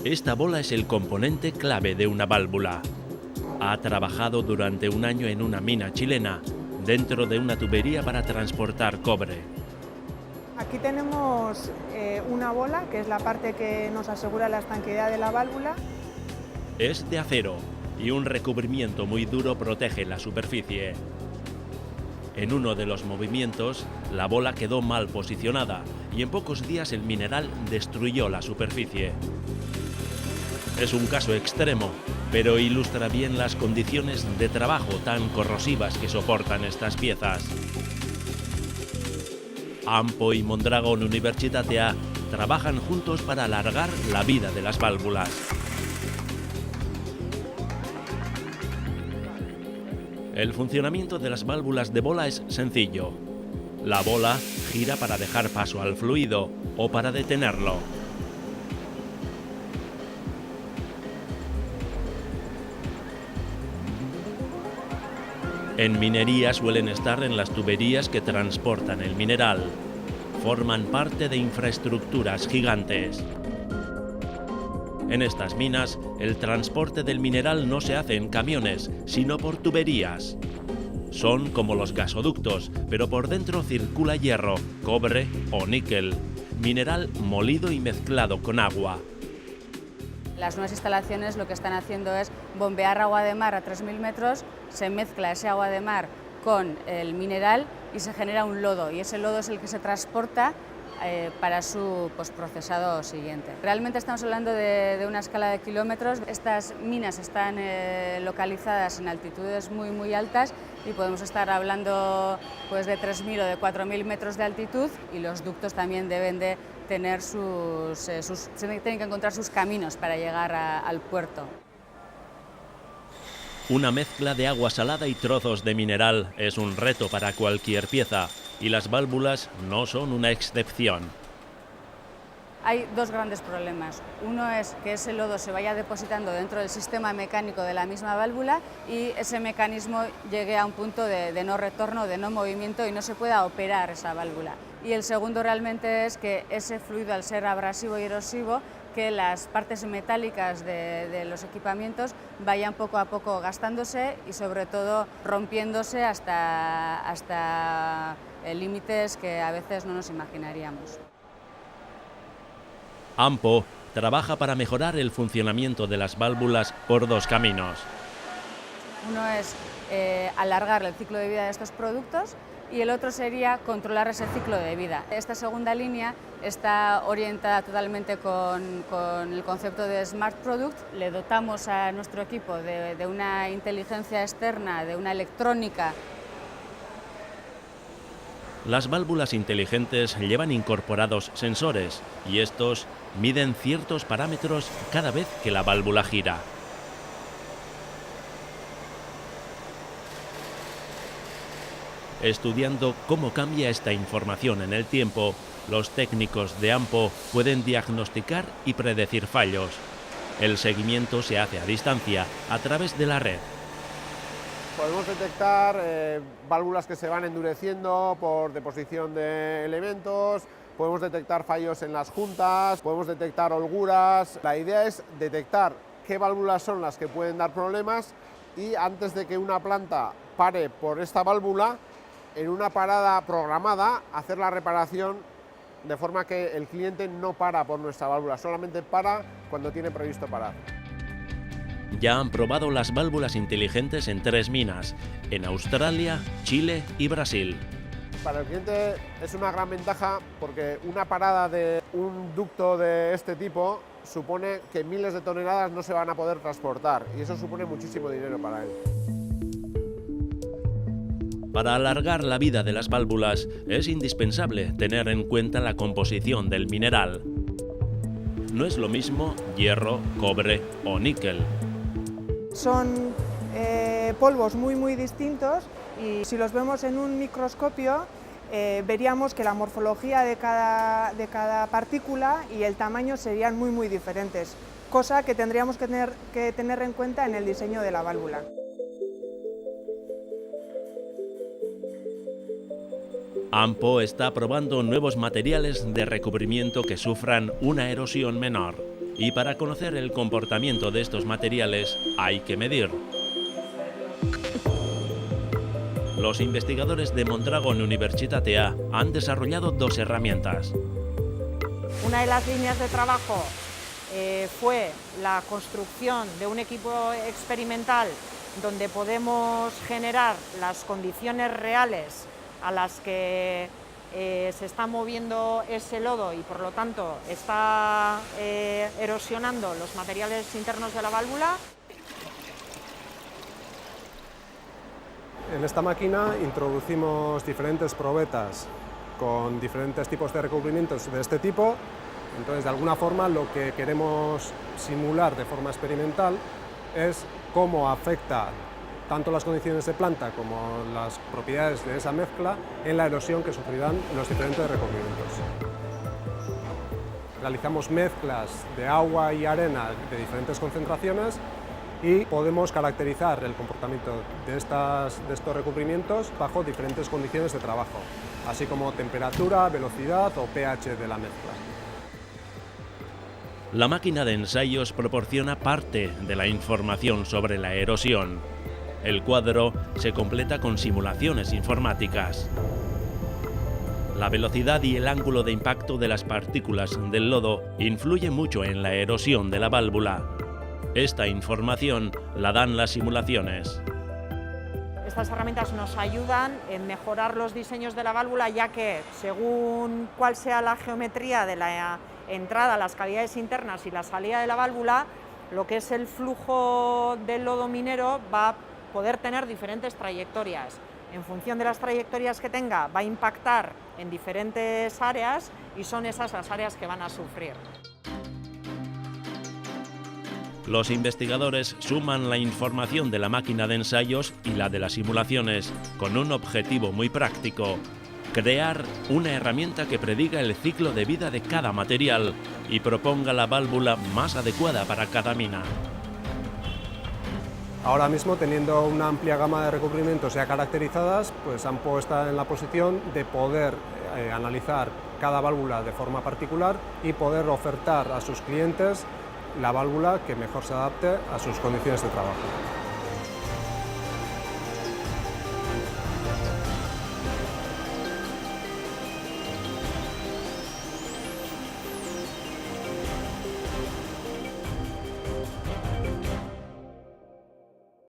Esta bola es el componente clave de una válvula. Ha trabajado durante un año en una mina chilena, dentro de una tubería para transportar cobre. Aquí tenemos una bola, que es la parte que nos asegura la estanqueidad de la válvula. Es de acero y un recubrimiento muy duro protege la superficie. En uno de los movimientos, la bola quedó mal posicionada y en pocos días el mineral destruyó la superficie. Es un caso extremo, pero ilustra bien las condiciones de trabajo tan corrosivas que soportan estas piezas. Ampo y Mondragon Universitatea trabajan juntos para alargar la vida de las válvulas. El funcionamiento de las válvulas de bola es sencillo. La bola gira para dejar paso al fluido o para detenerlo. En minería suelen estar en las tuberías que transportan el mineral. Forman parte de infraestructuras gigantes. En estas minas, el transporte del mineral no se hace en camiones, sino por tuberías. Son como los gasoductos, pero por dentro circula hierro, cobre o níquel, mineral molido y mezclado con agua. Las nuevas instalaciones lo que están haciendo es bombear agua de mar a 3.000 metros, se mezcla ese agua de mar con el mineral y se genera un lodo, y ese lodo es el que se transporta para su procesado siguiente. Realmente estamos hablando de una escala de kilómetros. Estas minas están localizadas en altitudes muy altas y podemos estar hablando pues, de 3.000 o de 4.000 metros de altitud, y los ductos también deben de tener tienen que encontrar sus caminos para llegar al puerto. Una mezcla de agua salada y trozos de mineral es un reto para cualquier pieza, y las válvulas no son una excepción. Hay dos grandes problemas. Uno es que ese lodo se vaya depositando dentro del sistema mecánico de la misma válvula y ese mecanismo llegue a un punto de no retorno, de no movimiento, y no se pueda operar esa válvula. Y el segundo realmente es que ese fluido, al ser abrasivo y erosivo, que las partes metálicas de los equipamientos vayan poco a poco gastándose y sobre todo rompiéndose hasta límites que a veces no nos imaginaríamos. Ampo trabaja para mejorar el funcionamiento de las válvulas por dos caminos. Uno es alargar el ciclo de vida de estos productos, y el otro sería controlar ese ciclo de vida. Esta segunda línea está orientada totalmente con el concepto de Smart Product. Le dotamos a nuestro equipo de una inteligencia externa, de una electrónica. Las válvulas inteligentes llevan incorporados sensores, y estos miden ciertos parámetros cada vez que la válvula gira. Estudiando cómo cambia esta información en el tiempo, los técnicos de Ampo pueden diagnosticar y predecir fallos. El seguimiento se hace a distancia, a través de la red. Podemos detectar válvulas que se van endureciendo por deposición de elementos, podemos detectar fallos en las juntas, podemos detectar holguras. La idea es detectar qué válvulas son las que pueden dar problemas, y antes de que una planta pare por esta válvula, en una parada programada, hacer la reparación de forma que el cliente no para por nuestra válvula, solamente para cuando tiene previsto parar. Ya han probado las válvulas inteligentes en 3 minas, en Australia, Chile y Brasil. Para el cliente es una gran ventaja porque una parada de un ducto de este tipo supone que miles de toneladas no se van a poder transportar, y eso supone muchísimo dinero para él. Para alargar la vida de las válvulas es indispensable tener en cuenta la composición del mineral. No es lo mismo hierro, cobre o níquel. Son polvos muy distintos, y si los vemos en un microscopio veríamos que la morfología de cada partícula y el tamaño serían muy diferentes, cosa que tendríamos que tener en cuenta en el diseño de la válvula. Ampo está probando nuevos materiales de recubrimiento que sufran una erosión menor Y para conocer el comportamiento de estos materiales hay que medir. Los investigadores de Mondragon Universitatea han desarrollado dos herramientas. Una de las líneas de trabajo fue la construcción de un equipo experimental donde podemos generar las condiciones reales a las que se está moviendo ese lodo y por lo tanto está erosionando los materiales internos de la válvula. En esta máquina introducimos diferentes probetas con diferentes tipos de recubrimientos de este tipo. Entonces, de alguna forma, lo que queremos simular de forma experimental es cómo afecta tanto las condiciones de planta como las propiedades de esa mezcla en la erosión que sufrirán los diferentes recubrimientos. Realizamos mezclas de agua y arena de diferentes concentraciones y podemos caracterizar el comportamiento de estos recubrimientos bajo diferentes condiciones de trabajo, así como temperatura, velocidad o pH de la mezcla. La máquina de ensayos proporciona parte de la información sobre la erosión. El cuadro se completa con simulaciones informáticas. La velocidad y el ángulo de impacto de las partículas del lodo influye mucho en la erosión de la válvula. Esta información la dan las simulaciones. Estas herramientas nos ayudan en mejorar los diseños de la válvula, ya que según cuál sea la geometría de la entrada, las cavidades internas y la salida de la válvula, lo que es el flujo del lodo minero va a poder tener diferentes trayectorias. En función de las trayectorias que tenga, va a impactar en diferentes áreas y son esas las áreas que van a sufrir. Los investigadores suman la información de la máquina de ensayos y la de las simulaciones con un objetivo muy práctico: crear una herramienta que prediga el ciclo de vida de cada material y proponga la válvula más adecuada para cada mina. Ahora mismo, teniendo una amplia gama de recubrimientos ya caracterizadas, pues han puesto en la posición de poder analizar cada válvula de forma particular y poder ofertar a sus clientes la válvula que mejor se adapte a sus condiciones de trabajo.